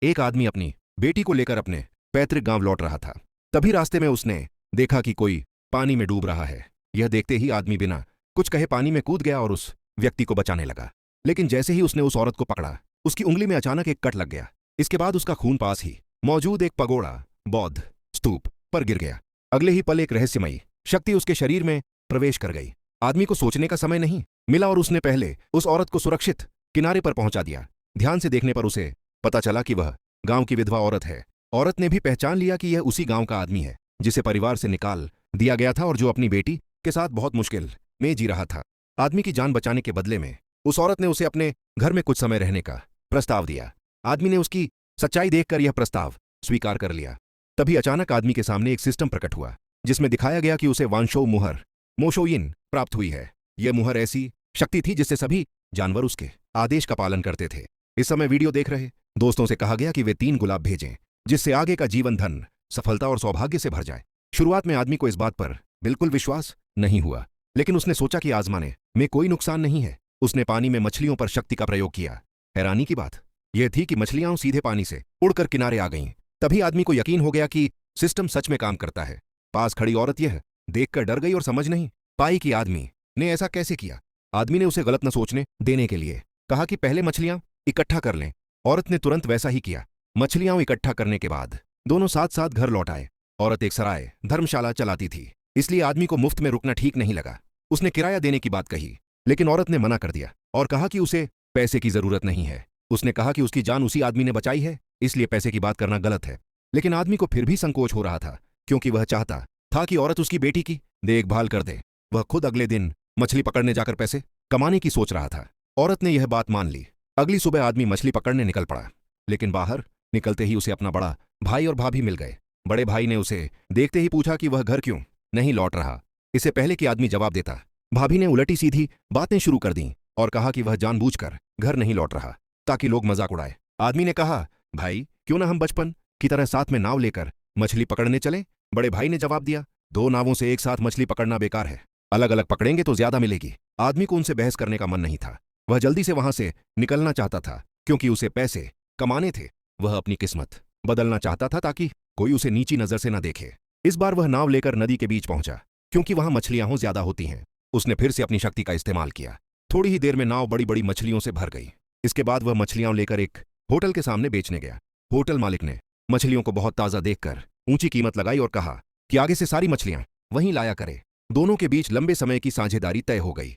एक आदमी अपनी बेटी को लेकर अपने पैतृक गांव लौट रहा था। तभी रास्ते में उसने देखा कि कोई पानी में डूब रहा है। यह देखते ही आदमी बिना कुछ कहे पानी में कूद गया और उस व्यक्ति को बचाने लगा। लेकिन जैसे ही उसने उस औरत को पकड़ा, उसकी उंगली में अचानक एक कट लग गया। इसके बाद उसका खून पास ही मौजूद एक पगोड़ा बौद्ध स्तूप पर गिर गया। अगले ही पल एक रहस्यमयी शक्ति उसके शरीर में प्रवेश कर गई। आदमी को सोचने का समय नहीं मिला और उसने पहले उस औरत को सुरक्षित किनारे पर पहुंचा दिया। ध्यान से देखने पर उसे पता चला कि वह गांव की विधवा औरत है। औरत ने भी पहचान लिया कि यह उसी गांव का आदमी है जिसे परिवार से निकाल दिया गया था और जो अपनी बेटी के साथ बहुत मुश्किल में जी रहा था। आदमी की जान बचाने के बदले में उस औरत ने उसे अपने घर में कुछ समय रहने का प्रस्ताव दिया। आदमी ने उसकी सच्चाई देखकर यह प्रस्ताव स्वीकार कर लिया। तभी अचानक आदमी के सामने एक सिस्टम प्रकट हुआ जिसमें दिखाया गया कि उसे वांशो मुहर मोशोइन प्राप्त हुई है। यह मुहर ऐसी शक्ति थी जिससे सभी जानवर उसके आदेश का पालन करते थे। इस समय वीडियो देख रहे दोस्तों से कहा गया कि वे 3 गुलाब भेजें जिससे आगे का जीवन धन, सफलता और सौभाग्य से भर जाए। शुरुआत में आदमी को इस बात पर बिल्कुल विश्वास नहीं हुआ, लेकिन उसने सोचा कि आजमाने में कोई नुकसान नहीं है। उसने पानी में मछलियों पर शक्ति का प्रयोग किया। हैरानी की बात यह थी कि मछलियां सीधे पानी से उड़कर किनारे आ गईं। तभी आदमी को यकीन हो गया कि सिस्टम सच में काम करता है। पास खड़ी औरत यह देखकर डर गई और समझ नहीं पाई कि आदमी ने ऐसा कैसे किया। आदमी ने उसे गलत न सोचने देने के लिए कहा कि पहले मछलियां इकट्ठा कर लें। औरत ने तुरंत वैसा ही किया। मछलियां इकट्ठा करने के बाद दोनों साथ साथ घर लौट आए। औरत एक सराय धर्मशाला चलाती थी, इसलिए आदमी को मुफ्त में रुकना ठीक नहीं लगा। उसने किराया देने की बात कही, लेकिन औरत ने मना कर दिया और कहा कि उसे पैसे की जरूरत नहीं है। उसने कहा कि उसकी जान उसी आदमी ने बचाई है, इसलिए पैसे की बात करना गलत है। लेकिन आदमी को फिर भी संकोच हो रहा था, क्योंकि वह चाहता था कि औरत उसकी बेटी की देखभाल कर दे। वह खुद अगले दिन मछली पकड़ने जाकर पैसे कमाने की सोच रहा था। औरत ने यह बात मान ली। अगली सुबह आदमी मछली पकड़ने निकल पड़ा, लेकिन बाहर निकलते ही उसे अपना बड़ा भाई और भाभी मिल गए। बड़े भाई ने उसे देखते ही पूछा कि वह घर क्यों नहीं लौट रहा। इससे पहले कि आदमी जवाब देता, भाभी ने उलटी सीधी बातें शुरू कर दी और कहा कि वह जानबूझकर घर नहीं लौट रहा ताकि लोग मजाक उड़ाए। आदमी ने कहा, भाई क्यों ना हम बचपन की तरह साथ में नाव लेकर मछली पकड़ने चले। बड़े भाई ने जवाब दिया, 2 नावों से एक साथ मछली पकड़ना बेकार है, अलग अलग पकड़ेंगे तो ज्यादा मिलेगी। आदमी को उनसे बहस करने का मन नहीं था। वह जल्दी से वहां से निकलना चाहता था, क्योंकि उसे पैसे कमाने थे। वह अपनी किस्मत बदलना चाहता था ताकि कोई उसे नीची नजर से न देखे। इस बार वह नाव लेकर नदी के बीच पहुंचा, क्योंकि वहां मछलियां ज्यादा होती हैं। उसने फिर से अपनी शक्ति का इस्तेमाल किया। थोड़ी ही देर में नाव बड़ी बड़ी मछलियों से भर गई। इसके बाद वह मछलियां लेकर एक होटल के सामने बेचने गया। होटल मालिक ने मछलियों को बहुत ताजा देखकर ऊंची कीमत लगाई और कहा कि आगे से सारी मछलियां वहीं लाया करे। दोनों के बीच लंबे समय की साझेदारी तय हो गई।